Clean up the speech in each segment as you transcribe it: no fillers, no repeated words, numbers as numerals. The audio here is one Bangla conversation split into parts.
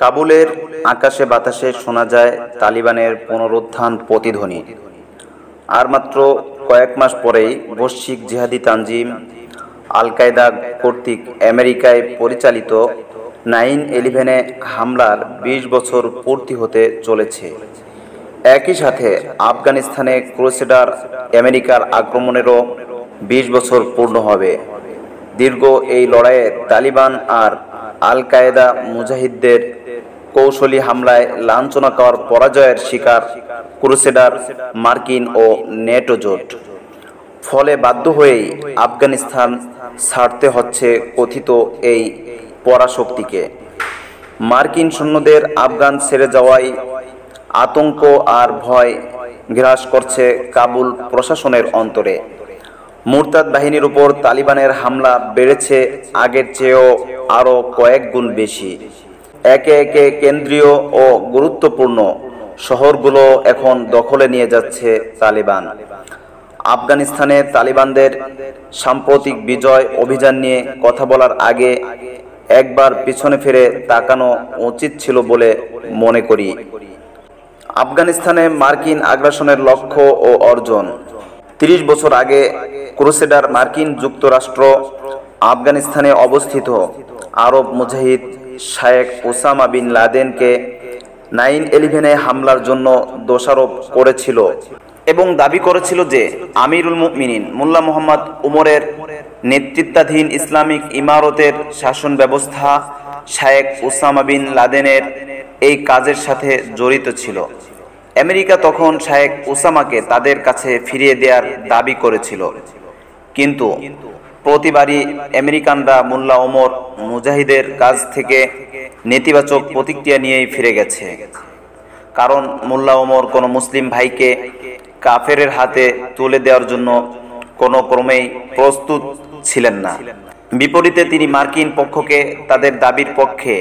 কাবুলের আকাশে বাতাসে শোনা যায় তালিবানের পুনরুত্থান প্রতিধ্বনি। আর মাত্র কয়েক মাস পরেই বৈশ্বিক জিহাদি তানজিম আল কায়দা কর্তৃক আমেরিকায় পরিচালিত 9/11 হামলার 20 বছর পূর্তি হতে চলেছে। একই সাথে আফগানিস্তানে ক্রুসেডার আমেরিকার আক্রমণেরও 20 বছর পূর্ণ হবে। দীর্ঘ এই লড়াইয়ে তালিবান আর আল কায়দা মুজাহিদদের কৌশলী হামলায় লাঞ্ছনা করার পরাজয়ের শিকার ক্রুসেডার মার্কিন ও নেটো জোট। ফলে বাধ্য হয়েই আফগানিস্তান ছাড়তে হচ্ছে কথিত এই পরাশক্তিকে। মার্কিন সৈন্যদের আফগান ছেড়ে যাওয়ায় আতঙ্ক আর ভয় গ্রাস করছে কাবুল প্রশাসনের অন্তরে। মুরতাদ বাহিনীর উপর তালিবানের হামলা বেড়েছে আগের চেয়েও আরও কয়েক গুণ বেশি। একে একে কেন্দ্রীয় ও গুরুত্বপূর্ণ শহরগুলো এখন দখলে নিয়ে যাচ্ছে তালিবান। আফগানিস্তানে তালিবানদের সাম্প্রতিক বিজয় অভিযান নিয়ে কথা বলার আগে একবার পিছনে ফিরে তাকানো উচিত ছিল বলে মনে করি। আফগানিস্তানে মার্কিন আগ্রাসনের লক্ষ্য ও অর্জন। 30 বছর আগে ক্রুসেডার মার্কিন যুক্তরাষ্ট্র আফগানিস্তানে অবস্থিত আরব মুজাহিদ শায়েখ ওসামা বিন লাদেনকে 9/11 হামলার জন্য দোষারোপ করেছিল এবং দাবি করেছিল যে আমিরুল মুমিনিন মোল্লা মুহাম্মদ উমরের নেতৃত্বাধীন ইসলামিক ইমারতের শাসন ব্যবস্থা শায়েখ ওসামা বিন লাদেনের এই কাজের সাথে জড়িত ছিল। আমেরিকা তখন শায়েখ ওসামাকে তাদের কাছে ফিরিয়ে দেওয়ার দাবি করেছিল, কিন্তু প্রতিবারই আমেরিকানরা মোল্লা ওমর মুজাহিদের কাছ থেকে নেতিবাচক প্রতিক্রিয়া নিয়েই ফিরে গেছে। কারণ মোল্লা ওমর কোনো মুসলিম ভাইকে কাফেরের হাতে তুলে দেওয়ার জন্য কোনো ক্রমেই প্রস্তুত ছিলেন না। বিপরীতে তিনি মার্কিন পক্ষকে তাদের দাবির পক্ষে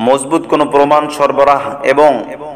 মজবুত কোনো প্রমাণ সরবরাহ এবং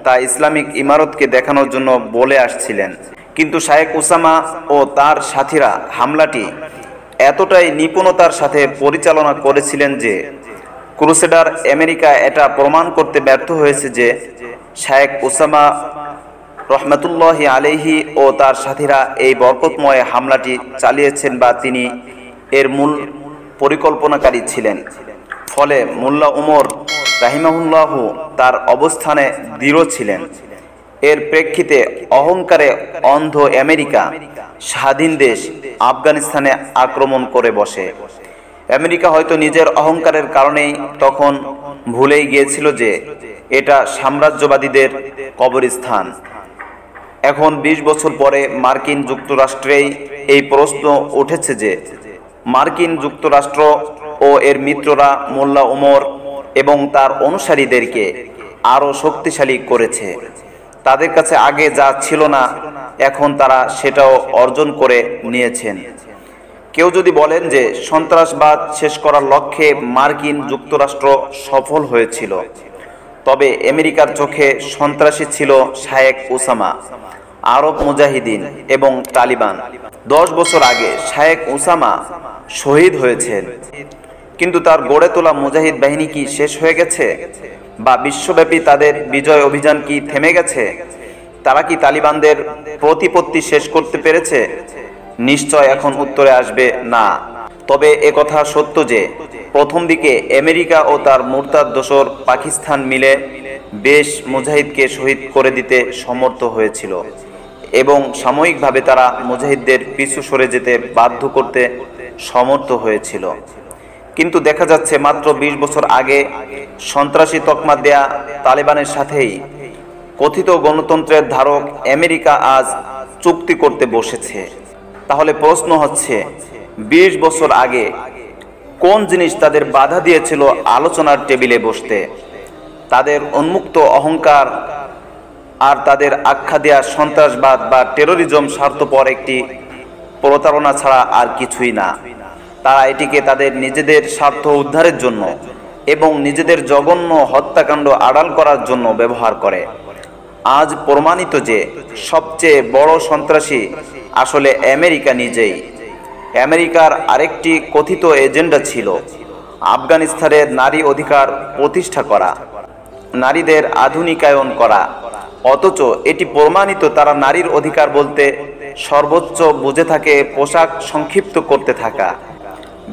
তা ইসলামিক ইমারতকে দেখানোর জন্য বলে আসছিলেন। কিন্তু শায়েখ ওসামা ও তার সাথীরা হামলাটি এতটাই নিপুণতার সাথে পরিচালনা করেছিলেন যে ক্রুসেডার আমেরিকা এটা প্রমাণ করতে ব্যর্থ হয়েছে যে শায়েখ ওসামা রহমতুল্লাহি আলাইহি ও তার সাথীরা এই বরকতময় হামলাটি চালিয়েছেন বা তিনি এর মূল পরিকল্পনাকারী ছিলেন। ফলে মোল্লা উমর রাহিমাহুল্লাহু তার অবস্থানে দৃঢ় ছিলেন। এর প্রেক্ষিতে অহংকারে অন্ধ আমেরিকা স্বাধীন দেশ আফগানিস্তানে আক্রমণ করে বসে। আমেরিকা হয়তো নিজের অহংকারের কারণেই তখন ভুলেই গিয়েছিল যে এটা সাম্রাজ্যবাদীদের কবরস্থান। এখন 20 বছর পরে মার্কিন যুক্তরাষ্ট্রেই এই প্রশ্ন উঠেছে যে মার্কিন যুক্তরাষ্ট্র ও এর মিত্ররা মোল্লা উমর এবং তার অনুসারীদেরকে আরও শক্তিশালী করেছে। তাদের কাছে আগে যা ছিল না এখন তারা সেটাও অর্জন করে নিয়েছেন। কেউ যদি বলেন যে সন্ত্রাসবাদ শেষ করার লক্ষ্যে মার্কিন যুক্তরাষ্ট্র সফল হয়েছিল, তবে আমেরিকার চোখে সন্ত্রাসী ছিল শায়েখ ওসামা, আরব মুজাহিদিন এবং তালিবান। 10 বছর আগে শায়েখ ওসামা শহীদ হয়েছেন, কিন্তু তার গড়ে তোলা মুজাহিদ বাহিনী কি শেষ হয়ে গেছে? বা বিশ্বব্যাপী তাদের বিজয় অভিযান কি থেমে গেছে? তারা কি তালিবানদের প্রতিপত্তি শেষ করতে পেরেছে? নিশ্চয় এখন উত্তরে আসবে না। তবে একথা সত্য যে প্রথম দিকে আমেরিকা ও তার মুরতাদ দোসর পাকিস্তান মিলে বেশ মুজাহিদকে শহীদ করে দিতে সমর্থ হয়েছিল এবং সাময়িকভাবে তারা মুজাহিদদের পিছু সরে যেতে বাধ্য করতে সমর্থ হয়েছিল। কিন্তু দেখা যাচ্ছে মাত্র 20 বছর আগে সন্ত্রাসী তকমা দেয়া তালিবানের সাথেই কথিত গণতন্ত্রের ধারক আমেরিকা আজ চুক্তি করতে বসেছে। তাহলে প্রশ্ন হচ্ছে, 20 বছর আগে কোন জিনিস তাদের বাধা দিয়েছিল আলোচনার টেবিলে বসতে? তাদের উন্মুক্ত অহংকার আর তাদের আখ্যা দেয়া সন্ত্রাসবাদ বা টেরোরিজম স্বার্থপর একটি প্রতারণা ছাড়া আর কিছুই না। তারা এটিকে তাদের নিজেদের স্বার্থ উদ্ধারের জন্য এবং নিজেদের জঘন্য হত্যাকাণ্ড আড়াল করার জন্য ব্যবহার করে। আজ প্রমাণিত যে সবচেয়ে বড় সন্ত্রাসী আসলে আমেরিকা নিজেই। আমেরিকার আরেকটি কথিত এজেন্ডা ছিল আফগানিস্তানের নারী অধিকার প্রতিষ্ঠা করা। নারীদের আধুনিকায়ন করা, অথচ এটি প্রমাণিত তারা নারীর অধিকার বলতে সর্বোচ্চ বুঝে থাকে পোশাক সংক্ষিপ্ত করতে থাকা,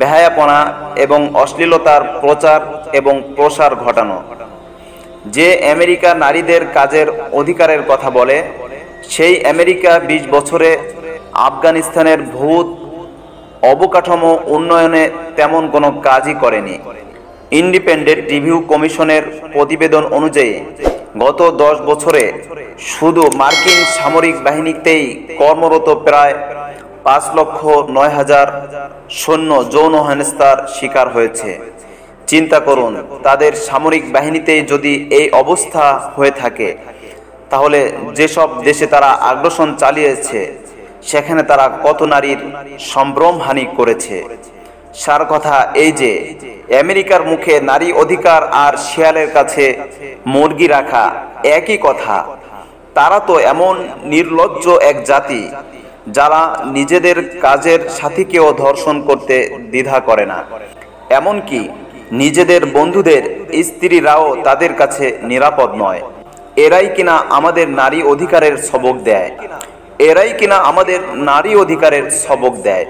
বেহায়াপনা এবং অশ্লীলতার প্রচার এবং প্রসার ঘটানো। যে আমেরিকা নারীদের কাজের অধিকারের কথা বলে, সেই আমেরিকা 20 বছরে আফগানিস্তানের ভূত অবকাঠামো উন্নয়নে তেমন কোনো কাজই করেনি। ইন্ডিপেন্ডেন্ট রিভিউ কমিশনের প্রতিবেদন অনুযায়ী গত 10 বছরে শুধু মার্কিন সামরিক বাহিনীতেই কর্মরত প্রায় 5,09,000 সৈন্য যৌন হেনস্থার শিকার হয়েছে। চিন্তা করুন, তাদের সামরিক বাহিনীতেই যদি এই অবস্থা হয়ে থাকে, তাহলে যেসব দেশে তারা আগ্রাসন চালিয়েছে সেখানে তারা কত নারীর সম্ভ্রমহানি করেছে। সার কথা এই যে আমেরিকার মুখে নারী অধিকার আর শিয়ালের কাছে মুরগি রাখা একই কথা। তারা তো এমন নির্লজ্জ এক জাতি যারা নিজেদের কাজের সাথীকেও ধর্ষণ করতে দ্বিধা করে না, এমনকি নিজেদের বন্ধুদের স্ত্রীরাও তাদের কাছে নিরাপদ নয়। এরাই কিনা আমাদের নারী অধিকারের সবক দেয়, এরাই কিনা আমাদের নারী অধিকারের সবক দেয়।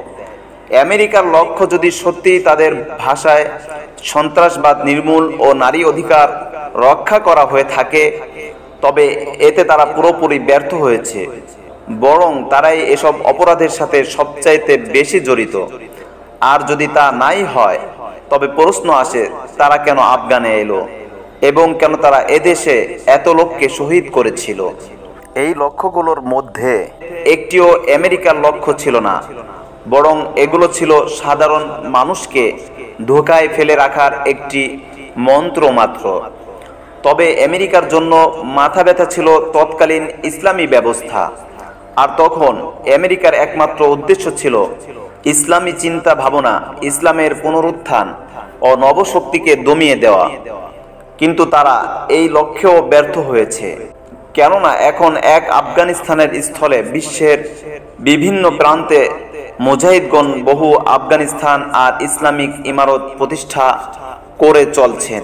আমেরিকার লক্ষ্য যদি সত্যি তাদের ভাষায় সন্ত্রাসবাদ নির্মূল ও নারী অধিকার রক্ষা করা হয়ে থাকে, তবে এতে তারা পুরোপুরি ব্যর্থ হয়েছে। বরং তারাই এসব অপরাধের সাথে সবচাইতে বেশি জড়িত। আর যদি তা নাই হয়, তবে প্রশ্ন আসে তারা কেন আফগানে এলো এবং কেন তারা এদেশে এত লোককে শহীদ করেছিল। এই লক্ষ্যগুলোর মধ্যে একটিও আমেরিকার লক্ষ্য ছিল না, বরং এগুলো ছিল সাধারণ মানুষকে ধোঁকায় ফেলে রাখার একটি মন্ত্র মাত্র। তবে আমেরিকার জন্য মাথা ব্যথা ছিল তৎকালীন ইসলামী ব্যবস্থা। আর তখন আমেরিকার একমাত্র উদ্দেশ্য ছিল ইসলামী চিন্তা ভাবনা, ইসলামের পুনরুত্থান ও নবশক্তিকে দমিয়ে দেওয়া। কিন্তু তারা এই লক্ষ্যেও ব্যর্থ হয়েছে, কেননা এখন এক আফগানিস্তানের স্থলে বিশ্বের বিভিন্ন প্রান্তে মুজাহিদগণ বহু আফগানিস্তান আর ইসলামিক ইমারত প্রতিষ্ঠা করে চলছেন।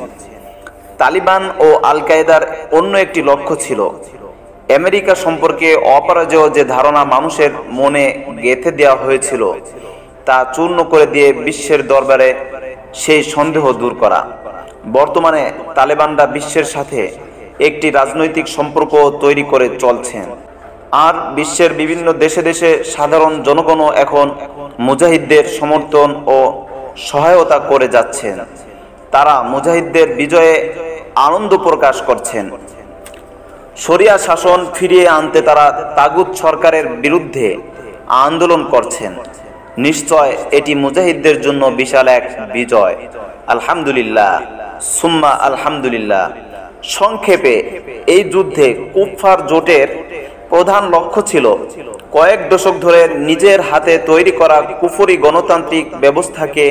তালিবান ও আল কায়েদার অন্য একটি লক্ষ্য ছিল আমেরিকা সম্পর্কে অপরাজেয় যে ধারণা মানুষের মনে গেঁথে দেওয়া হয়েছিল তা চূর্ণ করে দিয়ে বিশ্বের দরবারে সেই সন্দেহ দূর করা। বর্তমানে তালেবানরা বিশ্বের সাথে একটি রাজনৈতিক সম্পর্ক তৈরি করে চলছেন, আর বিশ্বের বিভিন্ন দেশে দেশে সাধারণ জনগণও এখন মুজাহিদদের সমর্থন ও সহায়তা করে যাচ্ছেন। তারা মুজাহিদদের বিজয়ে আনন্দ প্রকাশ করছেন। শরিয়া শাসন ফিরিয়ে আনতে তারা তাগুত সরকারের বিরুদ্ধে আন্দোলন করছেন। নিশ্চয় এটি মুজাহিদদের জন্য বিশাল এক বিজয়। আলহামদুলিল্লাহ, সুম্মা আলহামদুলিল্লাহ। সংক্ষেপে, এই যুদ্ধে কুফফার জোটের প্রধান লক্ষ্য ছিল কয়েক দশক ধরে নিজের হাতে তৈরি করা কুফরি গণতান্ত্রিক ব্যবস্থাকে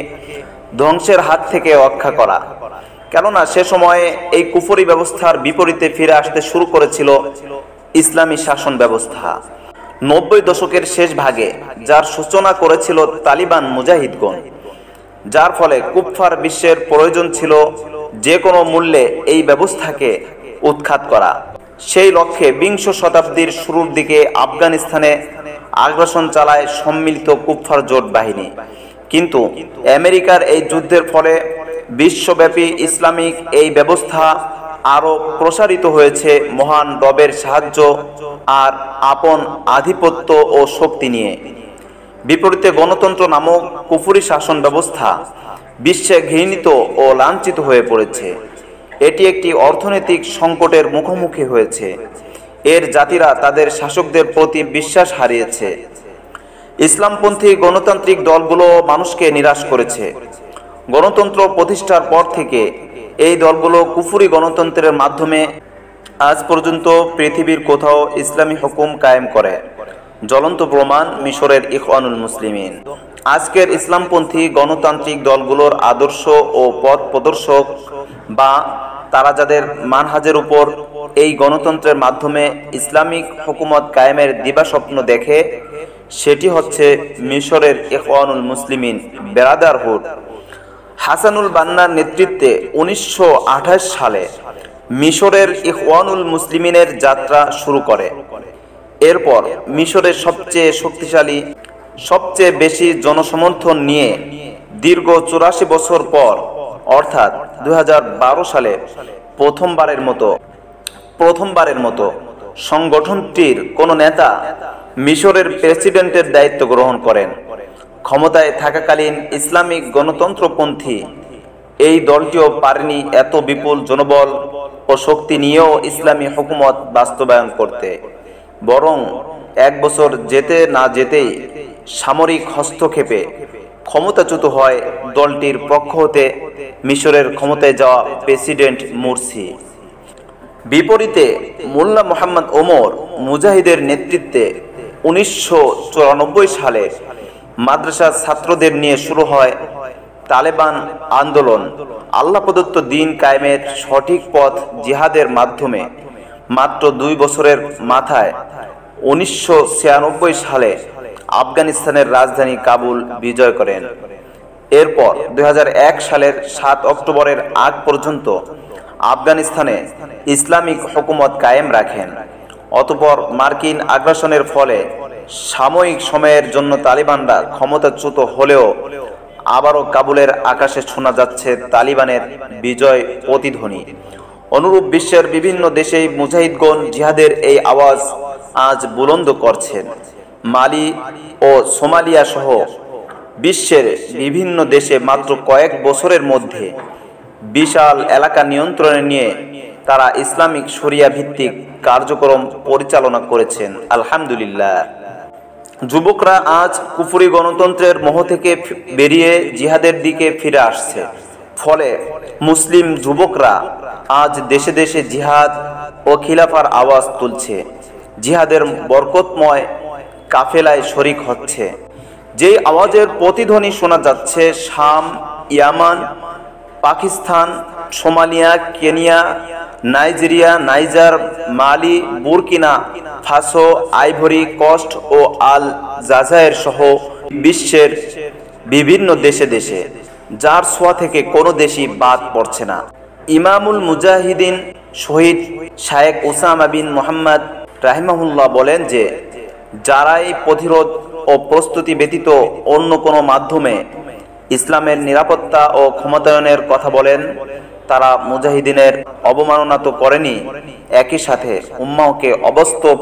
ধ্বংসের হাত থেকে রক্ষা করা। কেননা সে সময়ে এই কুফরি ব্যবস্থার বিপরীতে ফিরে আসতে শুরু করেছিল ইসলামী শাসন ব্যবস্থা 90 দশকের শেষ ভাগে, যার সূচনা করেছিল তালিবান মুজাহিদগণ। যার ফলে কুফফার বিশ্বের প্রয়োজন ছিল যে কোনো মূল্যে এই ব্যবস্থাকে উৎখাত করা। সেই লক্ষ্যে 20 শতাব্দীর শুরুর দিকে আফগানিস্তানে আগ্রাসন চালায় সম্মিলিত কুফফার জোট বাহিনী। কিন্তু আমেরিকার এই যুদ্ধের ফলে বিশ্বব্যাপী ইসলামিক এই ব্যবস্থা আরও প্রসারিত হয়েছে মহান রবের সাহায্য আর আপন আধিপত্য ও শক্তি নিয়ে। বিপরীতে গণতন্ত্র নামক কুফরি শাসন ব্যবস্থা বিশ্বে ঘৃণিত ও লাঞ্ছিত হয়ে পড়েছে। এটি একটি অর্থনৈতিক সংকটের মুখোমুখি হয়েছে। এর জাতিরা তাদের শাসকদের প্রতি বিশ্বাস হারিয়েছে। ইসলামপন্থী গণতান্ত্রিক দলগুলো মানুষকে নিরাশ করেছে। গণতন্ত্র প্রতিষ্ঠার পর থেকে এই দলগুলো কুফরি গণতন্ত্রের মাধ্যমে আজ পর্যন্ত পৃথিবীর কোথাও ইসলামী হুকুম কায়েম করে। জ্বলন্ত প্রমাণ মিশরের ইখওয়ানুল মুসলিমিন। আজকের ইসলামপন্থী গণতান্ত্রিক দলগুলোর আদর্শ ও পথ প্রদর্শক বা তারা যাদের মানহাজের উপর এই গণতন্ত্রের মাধ্যমে ইসলামিক হুকুমত কায়েমের দিবাস্বপ্ন দেখে, সেটি হচ্ছে মিশরের ইখওয়ানুল মুসলিমিন ব্রাদারহুড। হাসানুল বান্নার নেতৃত্বে 1928 সালে মিশরের ইখওয়ানুল মুসলিমিনের যাত্রা শুরু করে। এরপর মিশরের সবচেয়ে শক্তিশালী, সবচেয়ে বেশি জনসমর্থন নিয়ে দীর্ঘ 84 বছর পর অর্থাৎ 2012 সালে প্রথমবারের মতো সংগঠনটির কোনো নেতা মিশরের প্রেসিডেন্টের দায়িত্ব গ্রহণ করেন। ক্ষমতায় থাকাকালীন ইসলামিক গণতন্ত্রপন্থী এই দলটিও পারেনি এত বিপুল জনবল ও শক্তি নিয়েও ইসলামী হুকুমত বাস্তবায়ন করতে। বরং 1 বছর যেতে না যেতেই সামরিক হস্তক্ষেপে ক্ষমতাচ্যুত হয় দলটির পক্ষ হতে মিশরের ক্ষমতায় যাওয়া প্রেসিডেন্ট মুরসি। বিপরীতে মোল্লা মোহাম্মদ ওমর মুজাহিদের নেতৃত্বে 1994 সালে মাদ্রাসার ছাত্রদের নিয়ে শুরু হয় তালেবান আন্দোলন। আল্লাহ প্রদত্ত দ্বীন কায়েমের সঠিক পথ জিহাদের মাধ্যমে মাত্র 2 বছরের মাথায় 1996 সালে আফগানিস্তানের রাজধানী কাবুল বিজয় করেন। এরপর 2001 সালের 7 অক্টোবরের আগ পর্যন্ত আফগানিস্তানে ইসলামিক হুকুমত কায়েম রাখেন। অতঃপর মার্কিন আগ্রাসনের ফলে সাময়িক সময়ের জন্য তালিবানরা ক্ষমতাচ্যুত হলেও আবারও কাবুলের আকাশে শোনা যাচ্ছে তালিবানের বিজয় প্রতিধ্বনি। অনুরূপ বিশ্বের বিভিন্ন দেশেই মুজাহিদগণ জিহাদের এই আওয়াজ আজ বুলন্দ করছেন। মালি ও সোমালিয়া সহ বিশ্বের বিভিন্ন দেশে মাত্র কয়েক বছরের মধ্যে বিশাল এলাকা নিয়ন্ত্রণে নিয়ে তারা ইসলামিক শরিয়া ভিত্তিক কার্যক্রম পরিচালনা করেছেন। আলহামদুলিল্লাহ। যুবকরা আজ কুফরি গণতন্ত্রের মোহ থেকে বেরিয়ে জিহাদের দিকে ফিরে আসছে। ফলে মুসলিম যুবকরা আজ দেশে দেশে জিহাদ ও খিলাফার আওয়াজ তুলছে, জিহাদের বরকতময় কাফেলায় শরিক হচ্ছে। যেই আওয়াজের প্রতিধ্বনি শোনা যাচ্ছে শাম, ইয়ামান, Pakistan, Somalia, Kenya, Nigeria, Niger, Mali, Burkina Faso, Ivory Coast ও আল জাজায়ের সহ বিশ্বের বিভিন্ন দেশে দেশে, যার ছোঁয়া থেকে কোনো দেশই বাদ পড়ছে না। ইমামুল মুজাহিদিন শহীদ শায়েখ উসামা বিন মুহাম্মদ রাহিমাহুল্লাহ বলেন যে, যারাই প্রতিরোধ ও প্রস্তুতি ব্যতীত অন্য কোনো মাধ্যমে ইসলামের নিরাপত্তা ও ক্ষমতায়নের কথা বলেন, তারা মুজাহিদিনের অবমাননা তো করেনি, একই সাথে উম্মাহকে অবাস্তব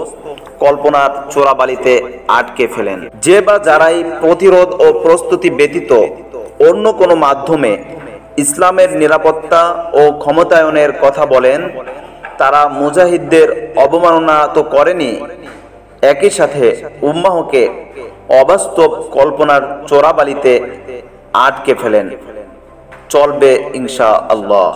কল্পনার চোরাবালিতে আটকে ফেলেন। যে বা যারাই প্রতিরোধ ও প্রস্তুতি ব্যতীত অন্য কোনো মাধ্যমে ইসলামের নিরাপত্তা ও ক্ষমতায়নের কথা বলেন, তারা মুজাহিদদের অবমাননা তো করেনি, একই সাথে উম্মাহকে অবাস্তব কল্পনার চোরাবালিতে আটকে ফেলেন। চলবে ইনশাআল্লাহ।